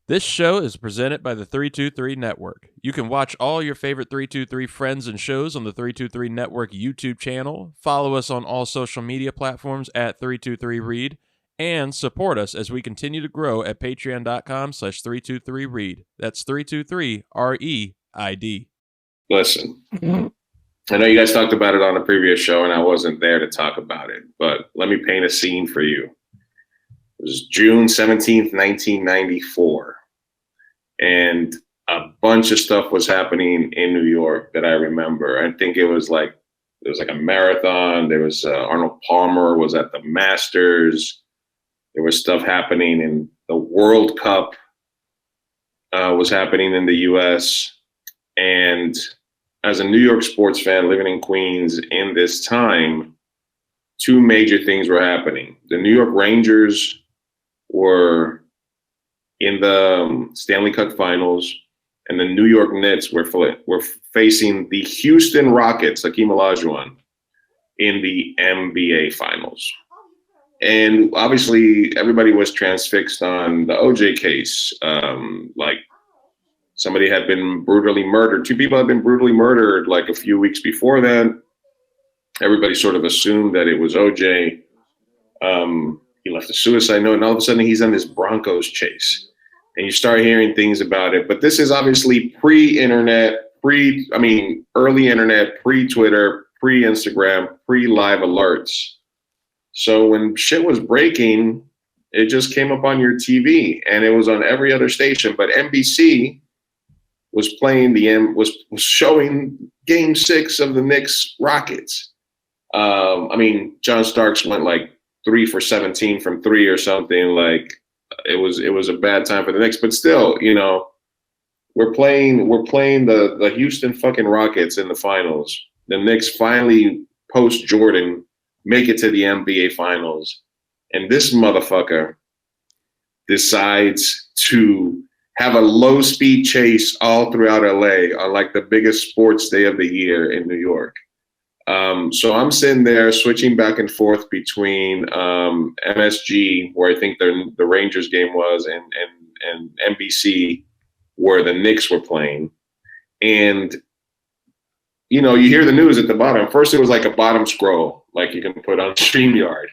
This show is presented by the 323 Network. You can watch all your favorite 323 friends and shows on the 323 Network YouTube channel, follow us on all social media platforms at 323Reid, and support us as we continue to grow at patreon.com/323Reid. That's 323REID. Listen, I know you guys talked about it on a previous show, and I wasn't there to talk about it, but let me paint a scene for you. It was June 17th, 1994, and a bunch of stuff was happening in New York that I remember. I think it was like a marathon. There was Arnold Palmer was at the Masters. There was stuff happening in the World Cup was happening in the U.S. And as a New York sports fan living in Queens in this time, two major things were happening. The New York Rangers were in the Stanley Cup Finals, and the New York Knicks were facing the Houston Rockets, Hakeem Olajuwon, in the NBA Finals. And obviously, everybody was transfixed on the OJ case. Like, somebody had been brutally murdered. Two people had been brutally murdered like a few weeks before that. Everybody sort of assumed that it was OJ. He left a suicide note, and all of a sudden he's on this Broncos chase. And you start hearing things about it. But this is obviously pre-internet, early internet, pre-Twitter, pre-Instagram, pre-live alerts. So when shit was breaking, it just came up on your TV, and it was on every other station. But NBC was playing was showing Game 6 of the Knicks Rockets. John Starks went like 3 for 17 from 3 or something. Like it was a bad time for the Knicks, but still, you know, we're playing the Houston fucking Rockets in the finals. The Knicks finally post Jordan make it to the NBA Finals, and this motherfucker decides to have a low-speed chase all throughout LA on like the biggest sports day of the year in New York. So I'm sitting there switching back and forth between MSG, where I think the Rangers game was, and NBC, where the Knicks were playing. And, you know, you hear the news at the bottom. First, it was like a bottom scroll, like you can put on StreamYard.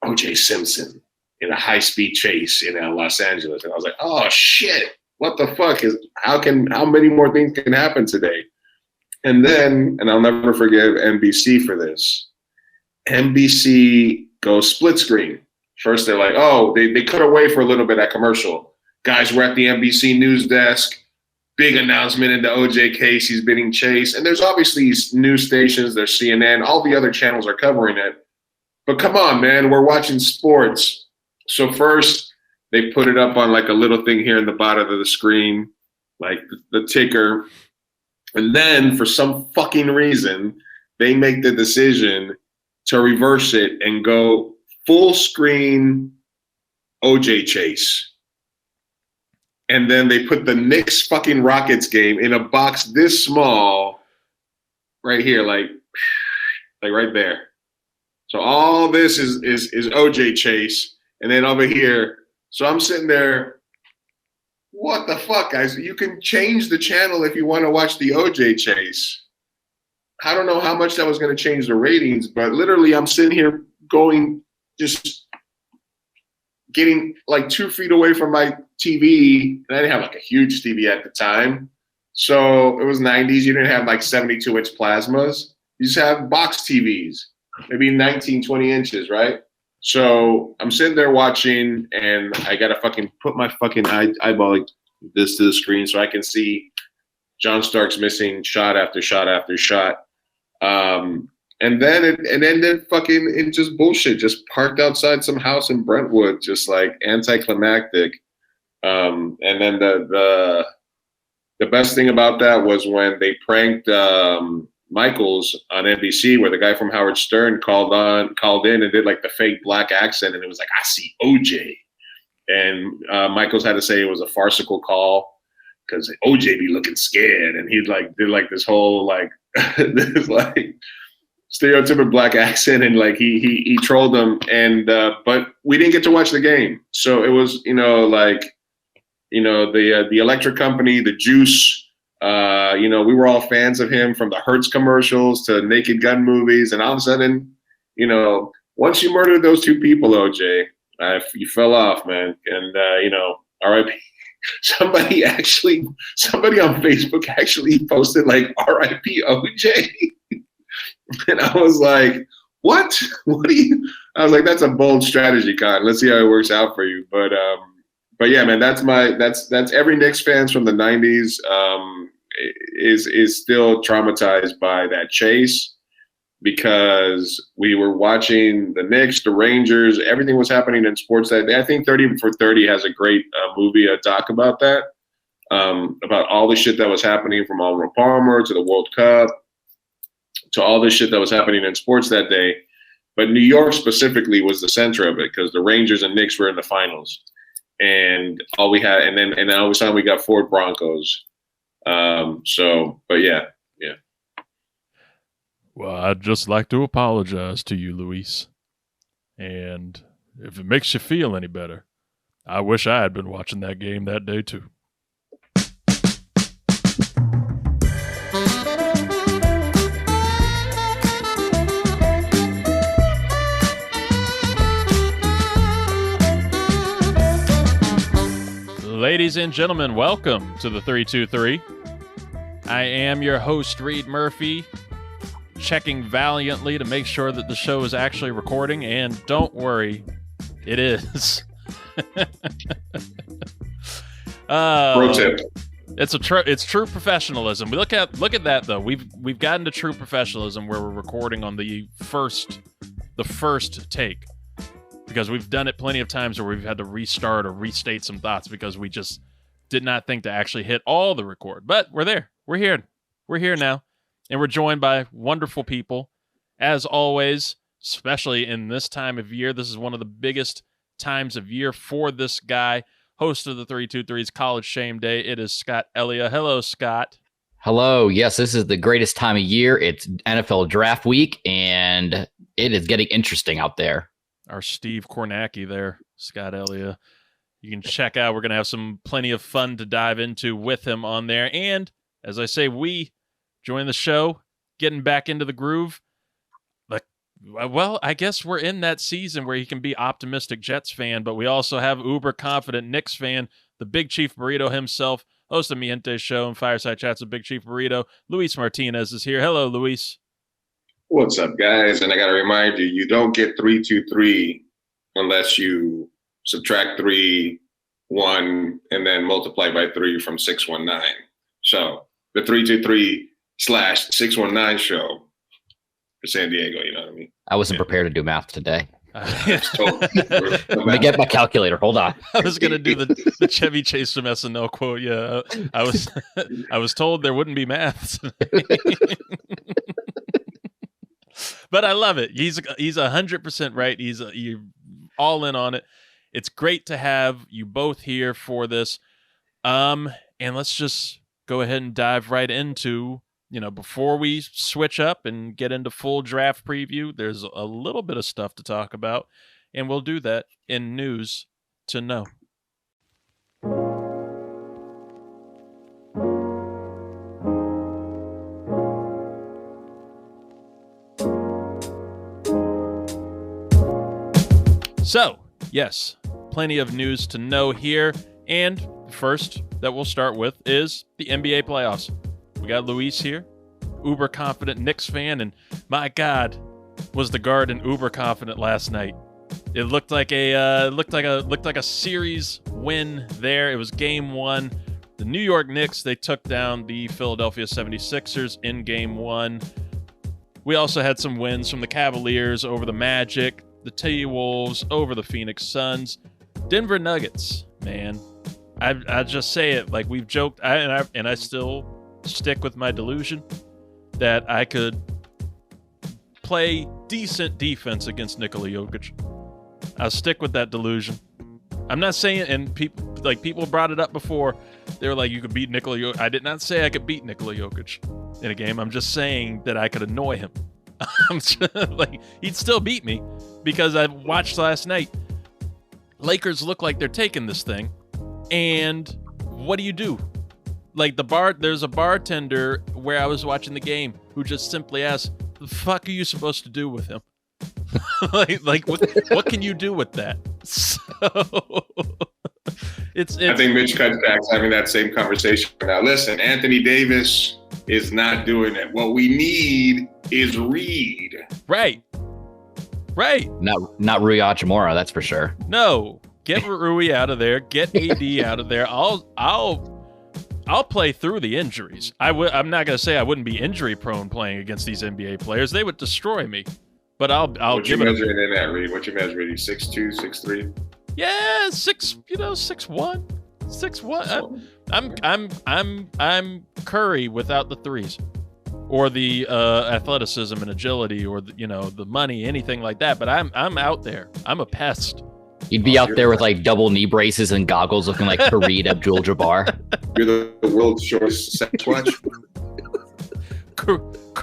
O.J. Simpson in a high-speed chase in Los Angeles. And I was like, oh, shit, what the fuck? How many more things can happen today? And then, and I'll never forgive NBC for this, NBC goes split screen. First, they're like, oh, they cut away for a little bit at commercial. Guys, we're at the NBC news desk. Big announcement in the OJ case. He's being chased. And there's obviously news stations. There's CNN. All the other channels are covering it. But come on, man. We're watching sports. So first, they put it up on like a little thing here in the bottom of the screen, like the ticker. And then for some fucking reason, they make the decision to reverse it and go full screen OJ chase. And then they put the Knicks fucking Rockets game in a box this small right here, like right there. So all this is OJ chase. And then over here, so I'm sitting there, what the fuck, guys? You can change the channel if you want to watch the OJ chase. I don't know how much that was going to change the ratings, but literally I'm sitting here going, just getting like 2 feet away from my TV. And I didn't have like a huge TV at the time. So it was 90s. You didn't have like 72-inch plasmas. You just have box TVs, maybe 19, 20 inches, right? So I'm sitting there watching, and I got to fucking put my fucking eyeball like this to the screen so I can see John Starks missing shot after shot after shot. And then it just bullshit, just parked outside some house in Brentwood, just like anticlimactic. And then the best thing about that was when they pranked Michaels on NBC, where the guy from Howard Stern called in and did like the fake black accent, and it was like, I see OJ. And Michaels had to say it was a farcical call because OJ be looking scared, and he like did like this whole like this like stereotypical black accent, and like he trolled them, and but we didn't get to watch the game, so it was, you know, like the electric company, the Juice. We were all fans of him from the Hertz commercials to Naked Gun movies, and all of a sudden, once you murdered those two people, OJ, you fell off, man. And R.I.P. Somebody on Facebook actually posted like R.I.P. OJ, and I was like, what? What do you? I was like, that's a bold strategy, Con. Let's see how it works out for you. But yeah, man, that's every Knicks fans from the '90s is still traumatized by that chase, because we were watching the Knicks, the Rangers, everything was happening in sports that day. I think 30 for 30 has a great movie, a doc about that, about all the shit that was happening from Arnold Palmer to the World Cup to all this shit that was happening in sports that day. But New York specifically was the center of it, because the Rangers and Knicks were in the finals. And all we had, and then all of a sudden we got Ford Broncos. But yeah. Well, I'd just like to apologize to you, Luis. And if it makes you feel any better, I wish I had been watching that game that day too. Ladies and gentlemen, welcome to the 323. I am your host, Reid Murphy, checking valiantly to make sure that the show is actually recording, and don't worry, it is. Pro tip. It's true professionalism. We look at that though. We've gotten to true professionalism where we're recording on the first take, because we've done it plenty of times where we've had to restart or restate some thoughts because we just did not think to actually hit all the record. But we're there. We're here now. And we're joined by wonderful people, as always, especially in this time of year. This is one of the biggest times of year for this guy, host of the 323's College Shame Day. It is Scott Ellia. Hello, Scott. Hello. Yes, this is the greatest time of year. It's NFL draft week, and it is getting interesting out there. Our Steve Kornacki there, Scott Ellia. You can check out. We're going to have plenty of fun to dive into with him on there. And as I say, we join the show, getting back into the groove. Well, I guess we're in that season where he can be optimistic Jets fan, but we also have uber confident Knicks fan, the Big Chief Burrito himself, host of Miente's show and Fireside Chats with Big Chief Burrito. Luis Martinez is here. Hello, Luis. What's up, guys? And I got to remind you, you don't get 323 unless you subtract 3, 1, and then multiply by 3 from 619. So the 323/619 show for San Diego, you know what I mean? I wasn't prepared to do math today. Totally. Let me get my calculator. Hold on. I was going to do the Chevy Chase from SNL quote. Yeah, I was told there wouldn't be math. But I love it. He's 100% right. You're all in on it. It's great to have you both here for this. And let's just go ahead and dive right into, before we switch up and get into full draft preview, there's a little bit of stuff to talk about, and we'll do that in News to Know. So, yes, plenty of news to know here, and first that we'll start with is the NBA playoffs. We got Luis here, uber confident Knicks fan, and my God, was the Garden uber confident last night. It looked like a series win there. It was game 1. The New York Knicks, they took down the Philadelphia 76ers in game 1. We also had some wins from the Cavaliers over the Magic, the T-Wolves over the Phoenix Suns, Denver Nuggets, man. I just say it like we've joked, and I still stick with my delusion that I could play decent defense against Nikola Jokic. I'll stick with that delusion. I'm not saying, and people brought it up before. They were like, you could beat Nikola Jokic. I did not say I could beat Nikola Jokic in a game. I'm just saying that I could annoy him. He'd still beat me because I watched last night. Lakers look like they're taking this thing, and what do you do? Like there's a bartender where I was watching the game who just simply asked, "The fuck are you supposed to do with him?" like what can you do with that? So it's I think Mitch Kutchak's having that same conversation now. Listen, Anthony Davis is not doing it. What we need is Reid. Right. Not Rui Hachimura, that's for sure. No, get Rui out of there. Get AD out of there. I'll play through the injuries. I'm not gonna say I wouldn't be injury prone playing against these NBA players. They would destroy me. But I'll give it. What you measuring in that, Reid? What you measuring? 6'2", 6'3"? Yeah, 6'1", 6'1". I'm Curry without the threes, or the athleticism and agility, or the money, anything like that. But I'm out there. I'm a pest. You'd be out there with like double knee braces and goggles, looking like Reid Abdul-Jabbar. You're the world's shortest sex watch.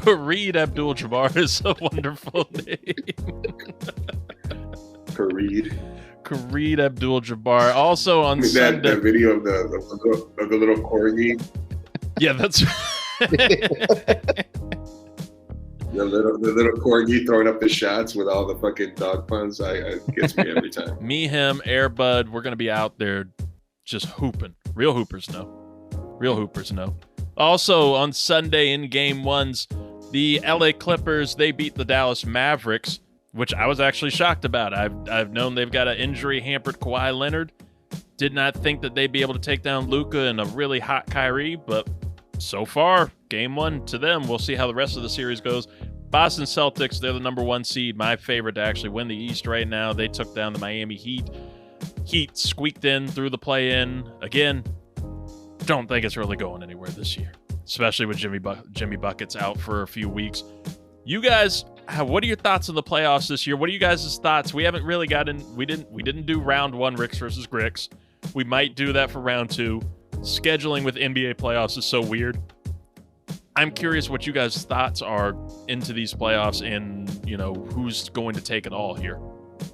Reid Abdul-Jabbar is a wonderful name. Reid Abdul-Jabbar. Also on Sunday. That video of the little corgi. Yeah, that's the little corgi throwing up the shots with all the fucking dog puns. It gets me every time. Me, him, Air Bud. We're gonna be out there just hooping. Real hoopers know. Also on Sunday in Game 1s, the LA Clippers, they beat the Dallas Mavericks, which I was actually shocked about. I've known they've got an injury-hampered Kawhi Leonard. Did not think that they'd be able to take down Luka and a really hot Kyrie, but so far, Game 1 to them. We'll see how the rest of the series goes. Boston Celtics, they're the number 1 seed, my favorite to actually win the East right now. They took down the Miami Heat. Heat squeaked in through the play-in. Again, don't think it's really going anywhere this year, especially with Jimmy Buckets out for a few weeks. You guys, what are your thoughts on the playoffs this year? What are you guys' thoughts? We haven't really we didn't do round 1 Ricks versus Gricks. We might do that for round 2. Scheduling with NBA playoffs is so weird. I'm curious what you guys' thoughts are into these playoffs and, who's going to take it all here.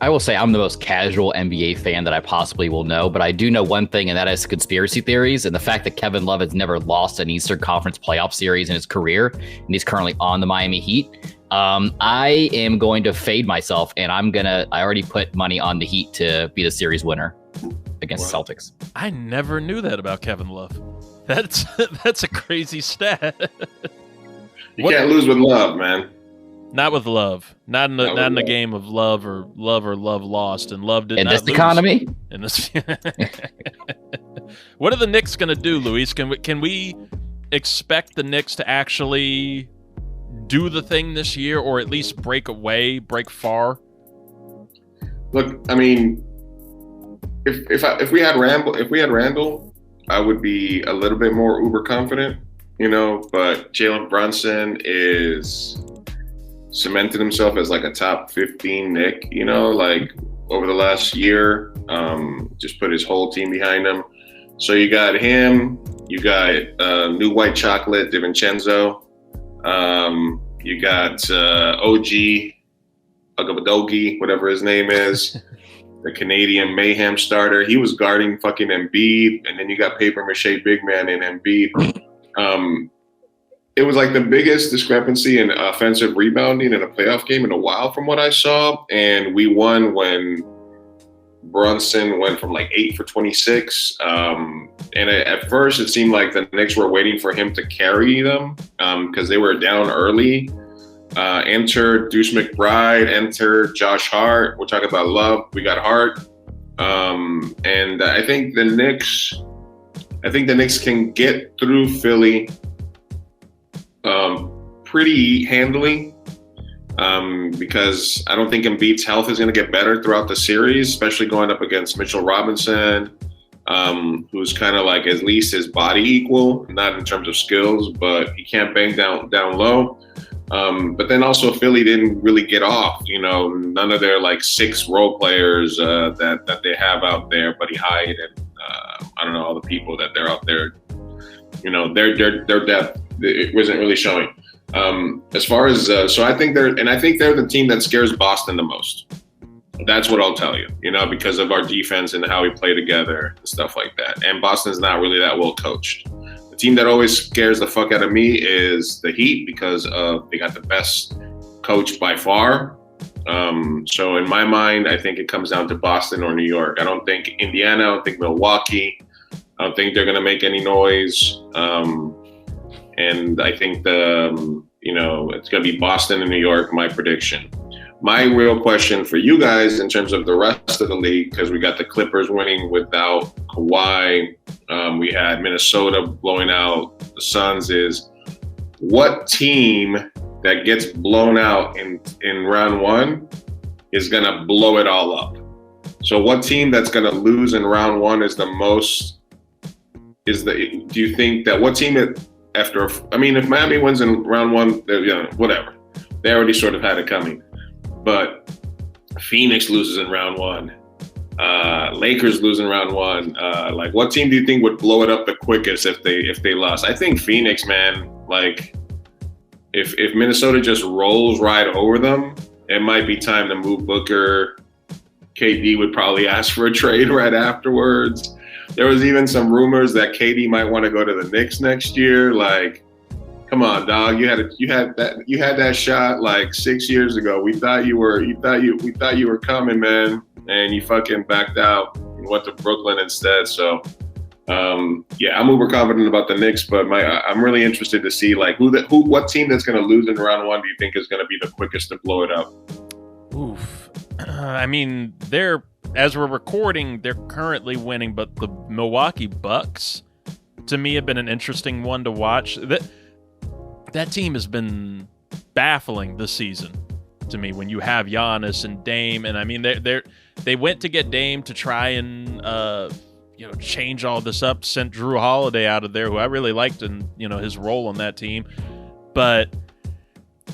I will say I'm the most casual NBA fan that I possibly will know, but I do know one thing, and that is conspiracy theories and the fact that Kevin Love has never lost an Eastern Conference playoff series in his career, and he's currently on the Miami Heat. I am going to fade myself, and I already put money on the Heat to be the series winner against the Celtics. I never knew that about Kevin Love. That's a crazy stat. You can't lose with Love, man. Not with Love. Not in the game of love or love lost. And Love did in not this lose. Economy. In this. What are the Knicks going to do, Luis? Can we expect the Knicks to actually do the thing this year, or at least break far? Look, I mean, if we had Randall, I would be a little bit more uber confident, But Jalen Brunson is cemented himself as like a top 15 Knick, like over the last year. Just put his whole team behind him. So you got him, you got New White Chocolate, DiVincenzo, you got OG Agabadogi, whatever his name is, the Canadian Mayhem starter. He was guarding fucking Embiid, and then you got paper mache big man in Embiid. It was like the biggest discrepancy in offensive rebounding in a playoff game in a while from what I saw. And we won when Brunson went from like 8 for 26. And at first it seemed like the Knicks were waiting for him to carry them because they were down early. Enter Deuce McBride, enter Josh Hart. We're talking about Love. We got Hart. And I think the Knicks can get through Philly pretty handily because I don't think Embiid's health is going to get better throughout the series, especially going up against Mitchell Robinson, who's kind of like at least his body equal, not in terms of skills, but he can't bang down low. But then also Philly didn't really get off, none of their like 6 role players that they have out there, Buddy Hyde and I don't know, all the people that they're out there, their depth, it wasn't really showing. As far as so I think they're the team that scares Boston the most. That's what I'll tell you, because of our defense and how we play together and stuff like that. And Boston's not really that well coached. The team that always scares the fuck out of me is the Heat because they got the best coach by far. So in my mind, I think it comes down to Boston or New York. I don't think Indiana, I don't think Milwaukee. I don't think they're going to make any noise. And I think it's going to be Boston and New York, my prediction. My real question for you guys in terms of the rest of the league, because we got the Clippers winning without Kawhi. We had Minnesota blowing out the Suns, is what team that gets blown out in round one is going to blow it all up? So what team that's going to lose in round one is the most, do you think that what team if Miami wins in round one, whatever. They already sort of had it coming. But Phoenix loses in round one. Lakers lose in round one. What team do you think would blow it up the quickest if they lost? I think Phoenix, man. If Minnesota just rolls right over them, it might be time to move Booker. KD would probably ask for a trade right afterwards. There was even some rumors that KD might want to go to the Knicks next year. Come on, dog. You had that shot 6 years ago. We thought you were coming, man, and you fucking backed out and went to Brooklyn instead. So, I'm uber confident about the Knicks, but I'm really interested to see what team that's going to lose in round one do you think is going to be the quickest to blow it up? Oof. As we're recording, they're currently winning, but the Milwaukee Bucks, to me, have been an interesting one to watch. That team has been baffling this season to me when you have Giannis and Dame. And they went to get Dame to try and change all this up, sent Drew Holiday out of there, who I really liked and his role on that team. But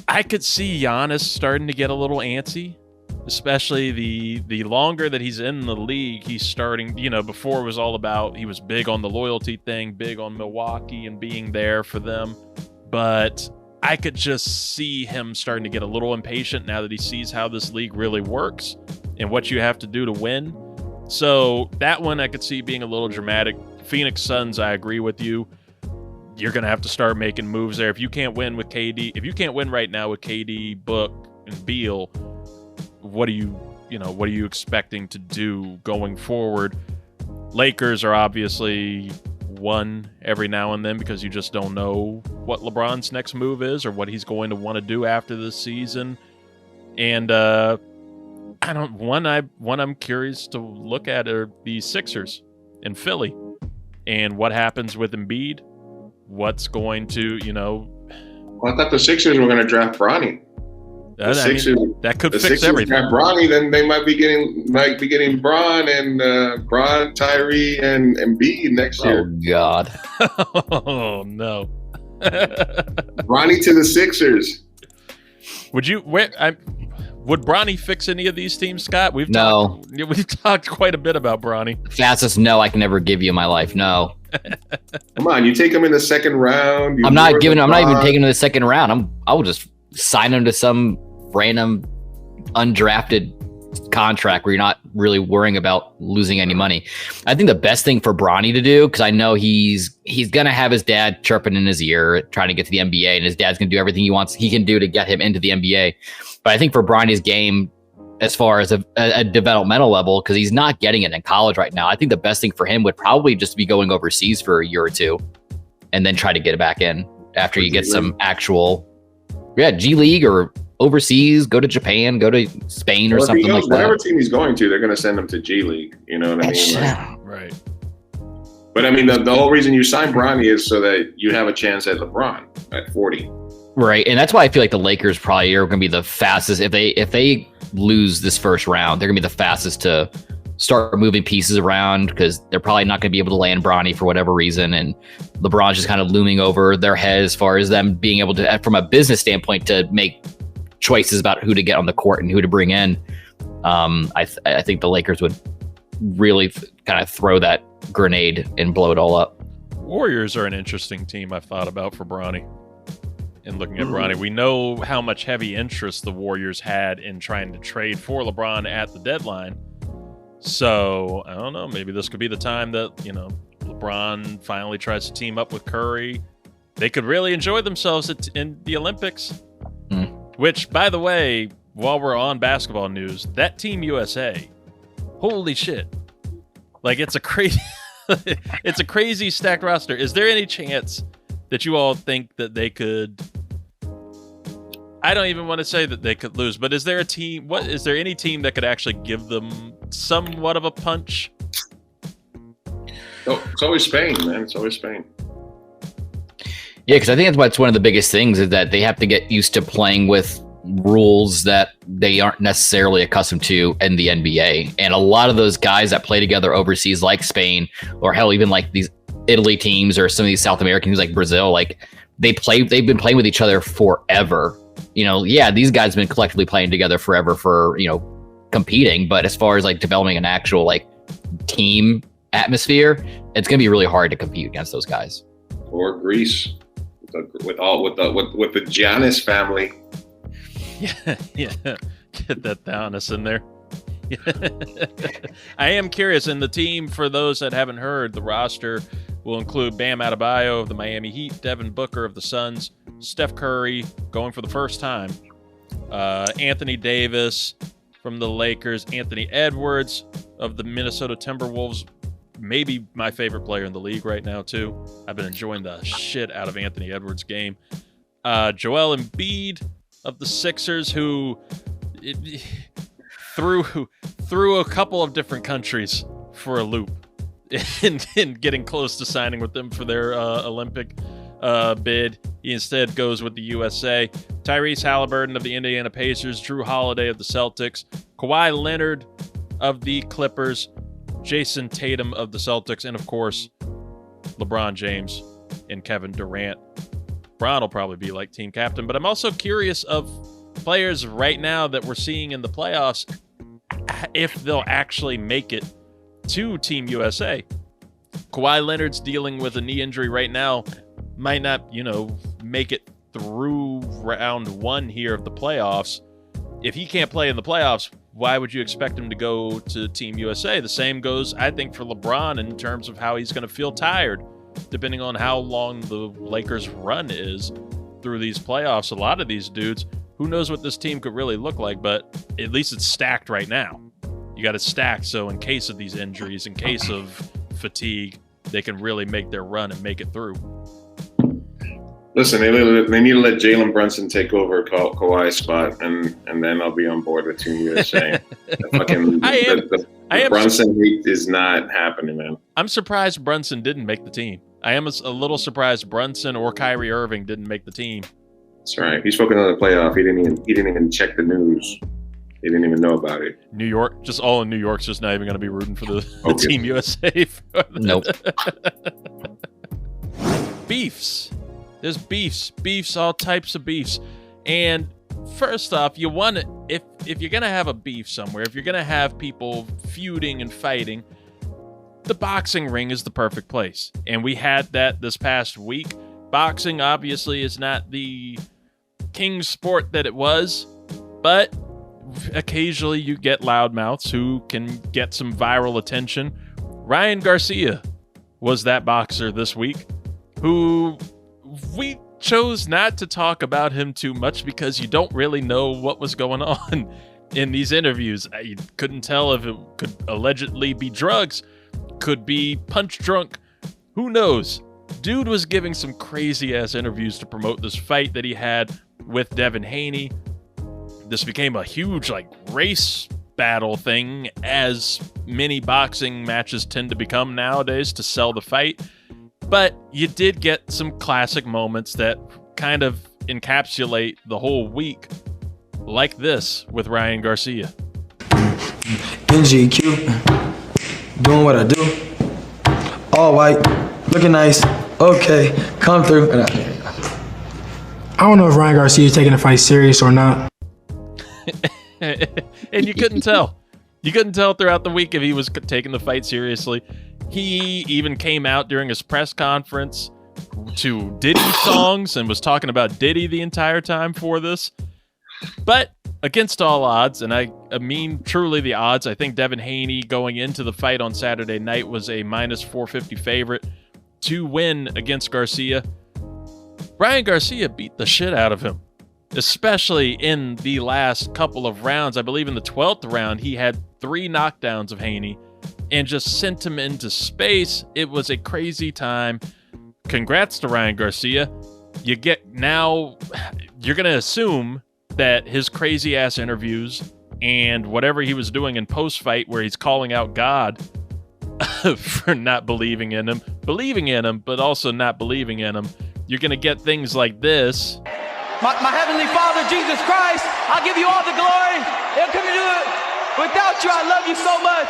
I could see Giannis starting to get a little antsy, especially the longer that he's in the league. He's starting, before it was all about, he was big on the loyalty thing, big on Milwaukee and being there for them. But I could just see him starting to get a little impatient now that he sees how this league really works and what you have to do to win. So that one I could see being a little dramatic. Phoenix Suns, I agree with you. You're going to have to start making moves there. If you can't win with KD, if you can't win right now with KD, Book, and Beal, what are you expecting to do going forward? Lakers are obviously one every now and then because you just don't know what LeBron's next move is or what he's going to want to do after this season. And one I'm curious to look at are the Sixers in Philly and what happens with Embiid. What's going to, Well, I thought the Sixers were going to draft Bronny. That could fix everything. Draft Bronny, then they might be getting Bron and Tyree and Embiid next year. Oh God! Oh no! Bronny to the Sixers. Would Bronny fix any of these teams, Scott? We've talked quite a bit about Bronny. Fastest no I can ever give you in my life. No. Come on, you take him in the second round. I'm not even taking him in the second round. I will just sign him to some random undrafted contract where you're not really worrying about losing any money. I think the best thing for Bronny to do, because I know he's going to have his dad chirping in his ear trying to get to the NBA, and his dad's going to do everything he can do to get him into the NBA. But I think for Bronny's game, as far as a developmental level, because he's not getting it in college right now, I think the best thing for him would probably just be going overseas for a year or two and then try to get it back in after you get some actual G League or overseas, go to Japan, go to Spain or something like that. Whatever team he's going to, they're going to send him to G League. You know what I mean? Right. But I mean, the whole reason you sign Bronny is so that you have a chance at LeBron at 40. Right, and that's why I feel like the Lakers probably are going to be the fastest. If they lose this first round, they're going to be the fastest to start moving pieces around because they're probably not going to be able to land Bronny for whatever reason, and LeBron's just kind of looming over their head as far as them being able to, from a business standpoint, to make choices about who to get on the court and who to bring in. I think the Lakers would really kind of throw that grenade and blow it all up. Warriors are an interesting team I've thought about for Bronny. in looking at Bronny. We know how much heavy interest the Warriors had in trying to trade for LeBron at the deadline. So, I don't know, maybe this could be the time that, LeBron finally tries to team up with Curry. They could really enjoy themselves in the Olympics. Which, by the way, while we're on basketball news, that Team USA, holy shit. Like, it's a crazy it's a crazy stacked roster. Is there any chance that you all think that they could, I don't even want to say that they could lose, but is there a team, is there any team that could actually give them somewhat of a punch? Oh, it's always Spain, man. It's always Spain. Yeah, because I think that's what's one of the biggest things is that they have to get used to playing with rules that they aren't necessarily accustomed to in the NBA. And a lot of those guys that play together overseas, like Spain, or hell, even like these Italy teams or some of these South American teams like Brazil, like they've been playing with each other forever. These guys have been collectively playing together forever for, competing. But as far as like developing an actual like team atmosphere, it's going to be really hard to compete against those guys. Or Greece with the Giannis family. Yeah. Get that Giannis in there. I am curious, and the team, for those that haven't heard, the roster will include Bam Adebayo of the Miami Heat, Devin Booker of the Suns, Steph Curry going for the first time, Anthony Davis from the Lakers, Anthony Edwards of the Minnesota Timberwolves, maybe my favorite player in the league right now, too. I've been enjoying the shit out of Anthony Edwards' game. Joel Embiid of the Sixers, who threw a couple of different countries for a loop in getting close to signing with them for their Olympic bid. He instead goes with the USA. Tyrese Halliburton of the Indiana Pacers, Drew Holiday of the Celtics, Kawhi Leonard of the Clippers, Jason Tatum of the Celtics, and of course, LeBron James and Kevin Durant. Bron will probably be like team captain, but I'm also curious of players right now that we're seeing in the playoffs, if they'll actually make it to Team USA. Kawhi Leonard's dealing with a knee injury right now, might not, make it through round one here of the playoffs. If he can't play in the playoffs, why would you expect him to go to Team USA? The same goes, I think, for LeBron in terms of how he's going to feel tired, depending on how long the Lakers' run is through these playoffs. A lot of these dudes, who knows what this team could really look like, but at least it's stacked right now. You got it stacked, so in case of these injuries, in case of fatigue, they can really make their run and make it through. Listen, they need to let Jalen Brunson take over Kawhi's spot, and then I'll be on board with Team USA. The Brunson hate is not happening, man. I'm surprised Brunson didn't make the team. I am a little surprised Brunson or Kyrie Irving didn't make the team. That's right. He's spoken on the playoff. He didn't even check the news. He didn't even know about it. New York, just all in New York's just not even going to be rooting for the Team USA. Nope. Beefs. There's beefs, all types of beefs. And first off, you want to, if you're going to have a beef somewhere, if you're going to have people feuding and fighting, the boxing ring is the perfect place. And we had that this past week. Boxing obviously is not the king sport that it was, but occasionally you get loudmouths who can get some viral attention. Ryan Garcia was that boxer this week who we chose not to talk about him too much because you don't really know what was going on in these interviews. You couldn't tell if it could allegedly be drugs, could be punch drunk, who knows? Dude was giving some crazy ass interviews to promote this fight that he had with Devin Haney. This became a huge race battle thing, as many boxing matches tend to become nowadays to sell the fight. But you did get some classic moments that kind of encapsulate the whole week, like this with Ryan Garcia. NGQ, doing what I do. All white, looking nice. Okay, come through. I don't know if Ryan Garcia is taking the fight serious or not. And you couldn't tell. You couldn't tell throughout the week if he was taking the fight seriously. He even came out during his press conference to Diddy songs and was talking about Diddy the entire time for this. But against all odds, and I mean truly the odds, I think Devin Haney going into the fight on Saturday night was a minus 450 favorite to win against Garcia. Ryan Garcia beat the shit out of him, especially in the last couple of rounds. I believe in the 12th round, he had 3 knockdowns of Haney and just sent him into space. It was a crazy time. Congrats to Ryan Garcia. You're going to assume that his crazy ass interviews and whatever he was doing in post-fight where he's calling out God for not believing in him, but also not believing in him, you're going to get things like this. My Heavenly Father, Jesus Christ, I'll give you all the glory. How come you do it? Without you, I love you so much.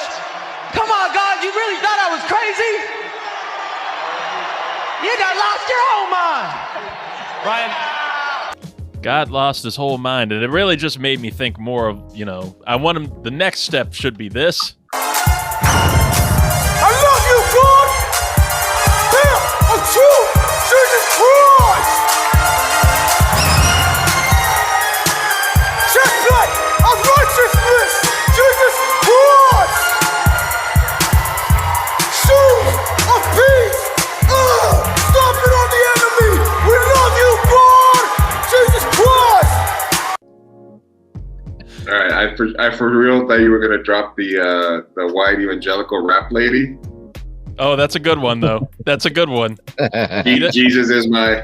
Come on, God, you really thought I was crazy? You done lost your whole mind. Ryan. God lost his whole mind, and it really just made me think more of, I want him, the next step should be this. I love you, God! Hell, a true Jesus Christ! Checkmate of righteousness, Jesus Christ! Shoes of peace! Stomping on the enemy! We love you, God! Jesus Christ! All right, I for real thought you were gonna drop the white evangelical rap lady. Oh, that's a good one though. That's a good one. Jesus is my.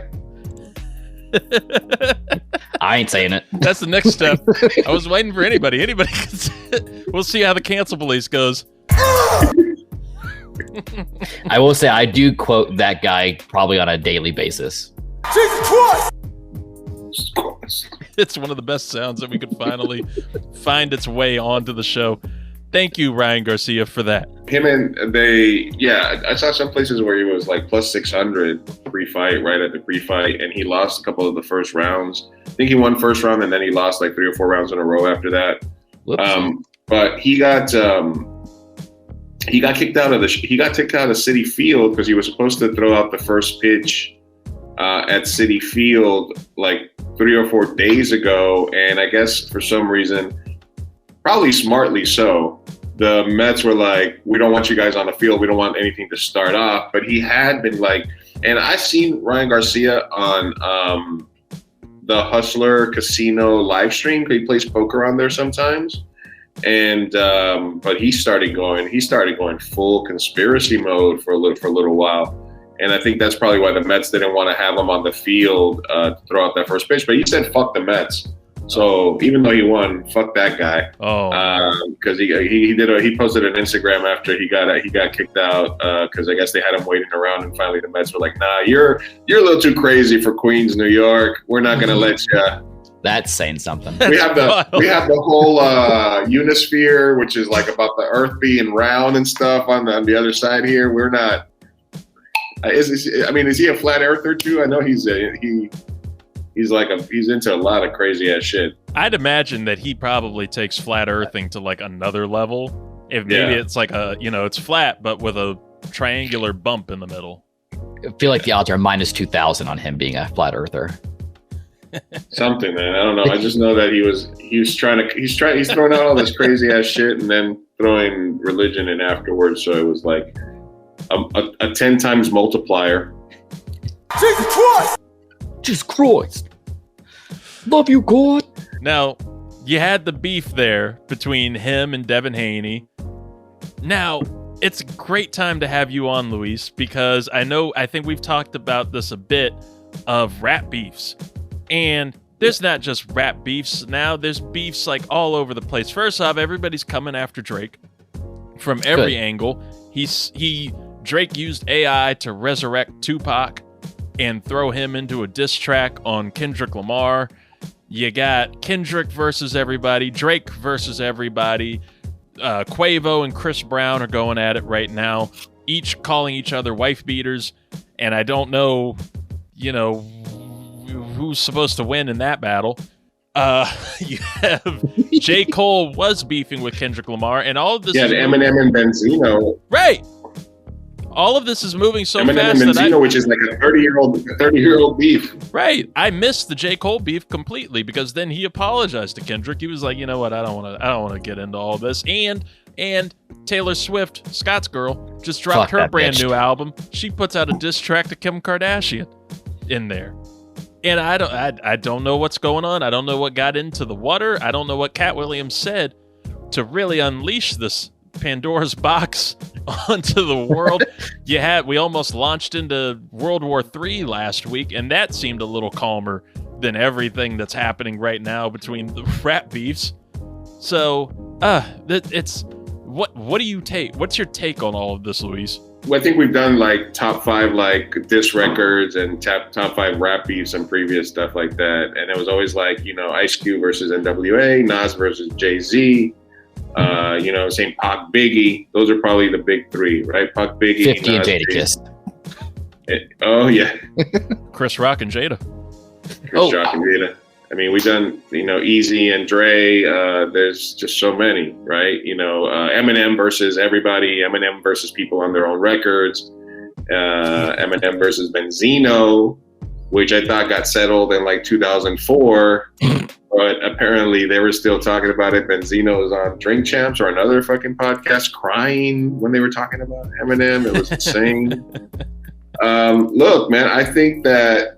I ain't saying it. That's the next step. I was waiting for anybody. Anybody can say it. We'll see how the cancel police goes. I will say I do quote that guy probably on a daily basis. Jesus Christ! It's one of the best sounds that we could finally find its way onto the show. Thank you, Ryan Garcia, for that. Him and I saw some places where he was like plus 600 pre-fight, right at the pre-fight, and he lost a couple of the first rounds. I think he won first round, and then he lost like 3 or 4 rounds in a row after that. But he got kicked out of Citi Field because he was supposed to throw out the first pitch at Citi Field like 3 or 4 days ago, and I guess for some reason, probably smartly so, the Mets were like, we don't want you guys on the field. We don't want anything to start off. But he had been like, and I've seen Ryan Garcia on the Hustler Casino live stream. He plays poker on there sometimes. And but he started going full conspiracy mode for a little while. And I think that's probably why the Mets didn't want to have him on the field to throw out that first pitch. But he said, fuck the Mets. So even though he won, fuck that guy. Because he posted an Instagram after he got kicked out because I guess they had him waiting around, and finally the Mets were like, nah, you're a little too crazy for Queens, New York. We're not gonna let you. That's saying something. We have the whole Unisphere, which is like about the Earth being round and stuff on the other side here. We're not. Is he a flat earther too? I know he's into a lot of crazy ass shit. I'd imagine that he probably takes flat earthing to like another level. If maybe it's like it's flat but with a triangular bump in the middle. I feel like the odds are minus 2,000 on him being a flat earther. Something, man. I don't know. I just know that he's throwing out all this crazy ass shit and then throwing religion in afterwards. So it was like a 10 times multiplier. Jesus Christ! Jesus Christ! Love you, God! Now, you had the beef there between him and Devin Haney. Now, it's a great time to have you on, Luis, because I think we've talked about this a bit of rap beefs. And there's not just rap beefs now, there's beefs like all over the place. First off, everybody's coming after Drake from every angle. Drake used AI to resurrect Tupac and throw him into a diss track on Kendrick Lamar. You got Kendrick versus everybody, Drake versus everybody. Quavo and Chris Brown are going at it right now, each calling each other wife beaters. And I don't know, who's supposed to win in that battle. You have J. Cole was beefing with Kendrick Lamar, and all of this. Yeah, Eminem and Benzino. Right. All of this is moving so Eminem fast and that I, Benzino, which is like a 30-year-old beef. right. I missed the J. Cole beef completely because then he apologized to Kendrick. He was like, you know what? I don't want to get into all this. And Taylor Swift, Scott's girl, just dropped her brand new album. She puts out a diss track to Kim Kardashian in there. And I don't know what's going on. I don't know what got into the water. I don't know what Cat Williams said to really unleash this Pandora's box onto the world. We almost launched into World War III last week, and that seemed a little calmer than everything that's happening right now between the rap beefs. So, it's what do you take? What's your take on all of this, Luis? Well, I think we've done like top 5 like diss records and top 5 rap beefs and previous stuff like that, and it was always like, you know, Ice Cube versus NWA, Nas versus Jay-Z. You know, same Pac, Biggie. Those are probably the big 3, right? Pac, Biggie, 50 and Nas, Jadakiss. Oh yeah, Chris Rock and Jada. Chris Rock and Jada. I mean, we've done, you know, Easy and Dre. There's just so many, right? You know, Eminem versus everybody. Eminem versus people on their own records. Eminem versus Benzino, which I thought got settled in like 2004. But apparently they were still talking about it. Benzino was on Drink Champs or another fucking podcast crying when they were talking about Eminem. It was insane. Look, man, I think that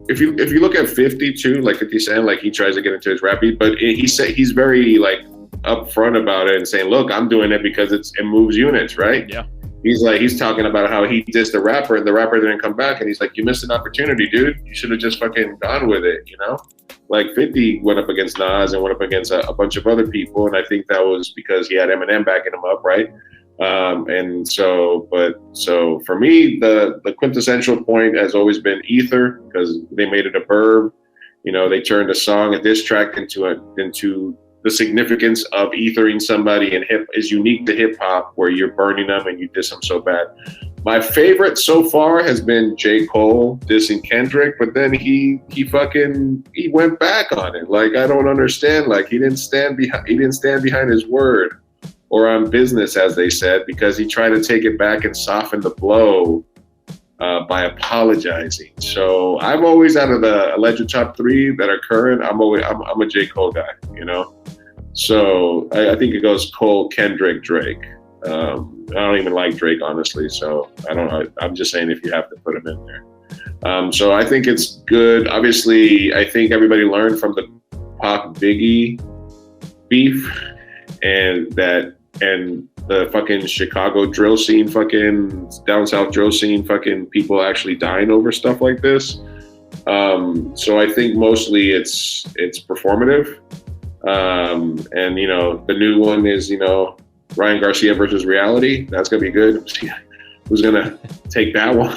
if you look at 50 too, like 50 Cent, like he tries to get into his rap beat, but he's very like upfront about it and saying, look, I'm doing it because it moves units, right? Yeah. He's talking about how he dissed the rapper and the rapper didn't come back, and he's like, you missed an opportunity, dude. You should have just fucking gone with it, you know? Like 50 went up against Nas and went up against a bunch of other people, and I think that was because he had Eminem backing him up, right? So for me, the quintessential point has always been Ether, because they made it a verb. You know, they turned a song, a diss track into the significance of ethering somebody, and hip is unique to hip hop, where you're burning them and you diss them so bad. My favorite so far has been J. Cole dissing Kendrick, but then he went back on it. Like, I don't understand. Like, he didn't stand behind his word, or on business, as they said, because he tried to take it back and soften the blow by apologizing. So I'm always, out of the alleged top 3 that are current, I'm a J. Cole guy, you know? So I think it goes Cole, Kendrick, Drake. I don't even like Drake, honestly. So I'm just saying if you have to put him in there. So I think it's good. Obviously, I think everybody learned from the Pac Biggie beef, and the fucking Chicago drill scene, fucking down south drill scene, fucking people actually dying over stuff like this. So I think mostly it's performative. And, you know, the new one is, you know, Ryan Garcia versus reality. That's going to be good. Who's going to take that one?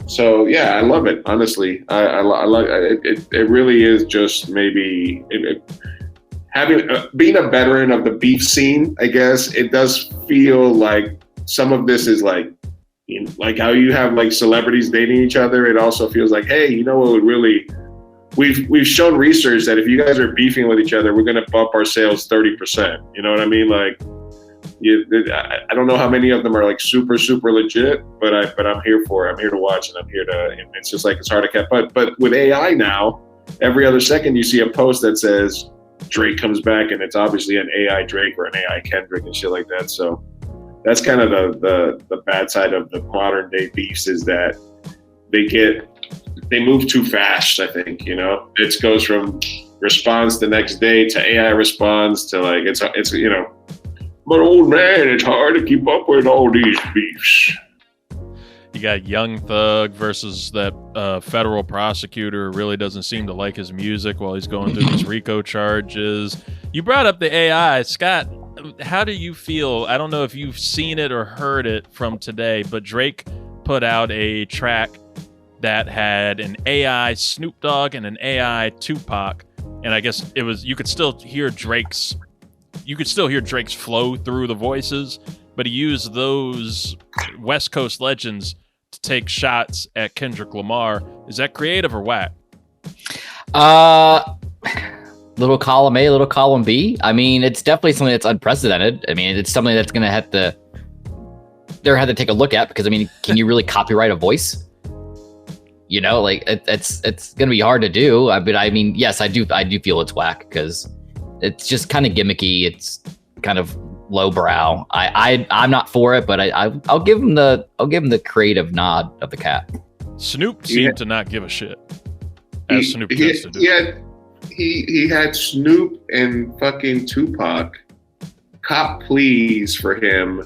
So, yeah, I love it. Honestly, I like it. It really is just maybe being a veteran of the beef scene, I guess. It does feel like some of this is like, you know, like how you have like celebrities dating each other. It also feels like, hey, you know what would really, we've shown research that if you guys are beefing with each other, we're going to bump our sales 30%. You know what I mean? Like, I don't know how many of them are like super, super legit, but I'm here for it. I'm here to watch, and I'm here to, and it's just like, it's hard to catch. But with AI now, every other second you see a post that says Drake comes back, and it's obviously an AI Drake or an AI Kendrick and shit like that. So that's kind of the bad side of the modern day beefs, is that they move too fast. I think, you know, it goes from response the next day to AI response to like, it's you know, but old man, it's hard to keep up with all these beefs. You got Young Thug versus that federal prosecutor who really doesn't seem to like his music while he's going through these RICO charges. You brought up the AI. Scott, how do you feel? I don't know if you've seen it or heard it from today, but Drake put out a track that had an AI Snoop Dogg and an AI Tupac. And I guess it was, you could still hear Drake's flow through the voices, but he used those West Coast legends to take shots at Kendrick Lamar. Is that creative or whack? little column A, little column B. I mean, it's definitely something that's unprecedented. I mean, it's something that's going to have to take a look at, because I mean, can you really copyright a voice? You know, like it's going to be hard to do. But I mean, yes, I do feel it's whack, because it's just kind of gimmicky. It's kind of lowbrow. I'm not for it, but I'll give him the creative nod of the cap. Snoop seemed to not give a shit. As Snoop tends to do. He had Snoop and fucking Tupac cop pleas for him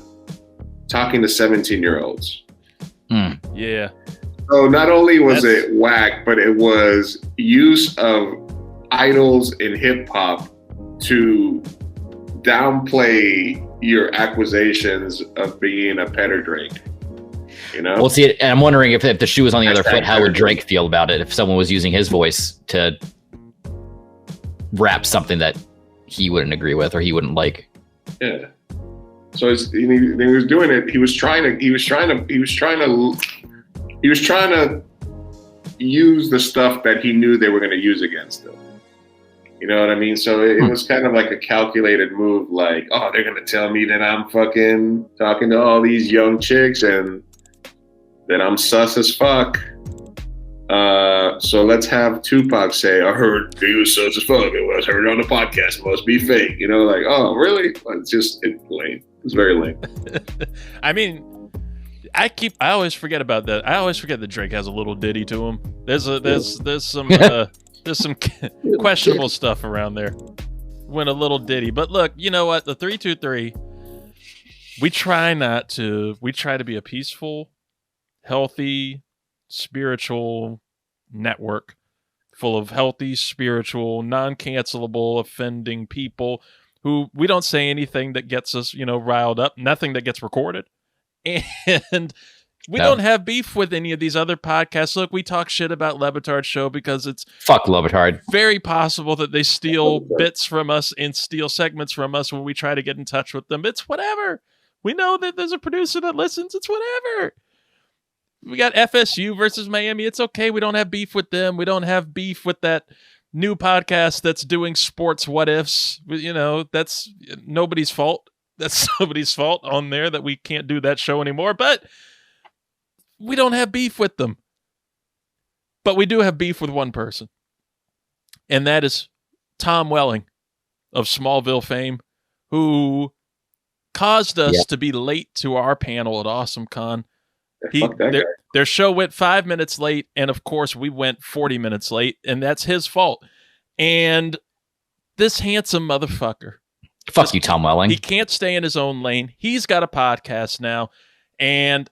talking to 17-year-olds. Yeah. So not only was it whack, but it was use of idols in hip hop to downplay your accusations of being a petter Drake. You know? Well, see, and I'm wondering if the shoe was on the other foot, how would Drake feel about it if someone was using his voice to rap something that he wouldn't agree with or he wouldn't like? Yeah. So he was doing it. He was trying to use the stuff that he knew they were going to use against him. You know what I mean? So it was kind of like a calculated move. Like, oh, they're going to tell me that I'm fucking talking to all these young chicks and that I'm sus as fuck. So let's have Tupac say, I heard he was sus as fuck. It was heard on the podcast. It must be fake. You know, like, oh, really? It's lame. It's very lame. I mean, I always forget about that. I always forget that Drake has a little ditty to him. There's some questionable stuff around there. Went a little ditty. But look, you know what? The 323, we try to be a peaceful, healthy, spiritual network full of healthy, spiritual, non-cancelable, offending people who we don't say anything that gets us, riled up, nothing that gets recorded. And we don't have beef with any of these other podcasts. Look, we talk shit about Le Batard's show because it's fuck Le Batard. Very possible that they steal bits from us and steal segments from us when we try to get in touch with them. It's whatever. We know that there's a producer that listens. It's whatever. We got FSU versus Miami. It's okay. We don't have beef with them. We don't have beef with that new podcast that's doing sports what ifs. That's nobody's fault. That's somebody's fault on there that we can't do that show anymore. But we don't have beef with them. But we do have beef with one person. And that is Tom Welling of Smallville fame, who caused us to be late to our panel at Awesome Con. Their show went 5 minutes late, and of course we went 40 minutes late, and that's his fault. And this handsome motherfucker, fuck you, Tom Welling. He can't stay in his own lane. He's got a podcast now, and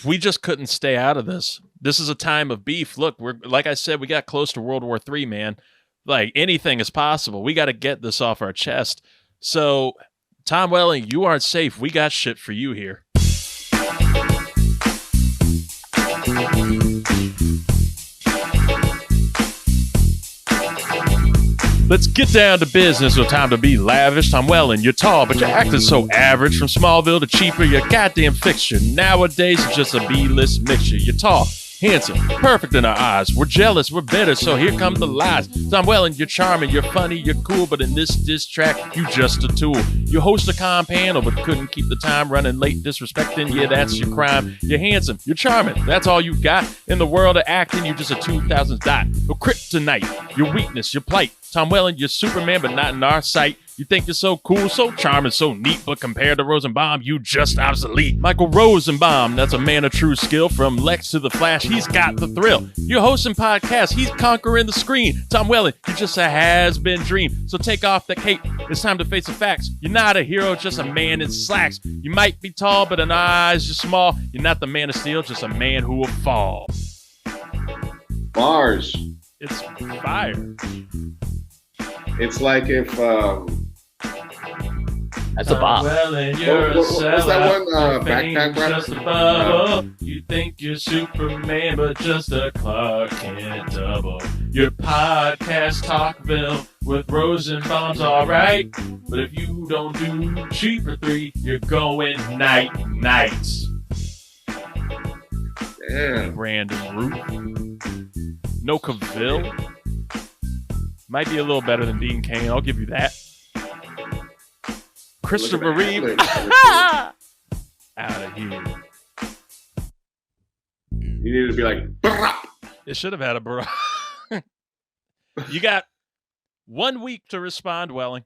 we just couldn't stay out of this. This is a time of beef. Look, like I said, we got close to World War III, man. Like, anything is possible. We got to get this off our chest. So, Tom Welling, you aren't safe. We got shit for you here. Let's get down to business. No time to be lavish. Tom Welling, you're tall, but you're acting so average. From Smallville to Cheaper, you're goddamn fiction. Nowadays, it's just a B-list mixture. You're tall, handsome, perfect in our eyes. We're jealous, we're bitter, so here come the lies. Tom Welling, you're charming, you're funny, you're cool, but in this diss track, you just a tool. You host a con panel, but couldn't keep the time, running late, disrespecting, yeah, that's your crime. You're handsome, you're charming, that's all you got. In the world of acting, you're just a 2000s dot. Your kryptonite, your weakness, your plight. Tom Welling, you're Superman, but not in our sight. You think you're so cool, so charming, so neat, but compared to Rosenbaum, you just obsolete. Michael Rosenbaum, that's a man of true skill. From Lex to the Flash, he's got the thrill. You're hosting podcasts, he's conquering the screen. Tom Welling, you're just a has-been dream. So take off that cape, it's time to face the facts. You're not a hero, just a man in slacks. You might be tall, but in eyes you're small. You're not the Man of Steel, just a man who will fall. Mars. It's fire. It's like if that's a bop. What's that one? Backpack rap? You think you're Superman, but just a Clark Kent double. Your podcast Talkville with Rosenbaum's alright, but if you don't do Cheaper 3, you're going night. Damn. Brandon Root. No Cavill. Might be a little better than Dean Cain. I'll give you that. Christopher Reid. Out of here. You needed to be like, "Brrrah." It should have had a bro. You got 1 week to respond, Welling.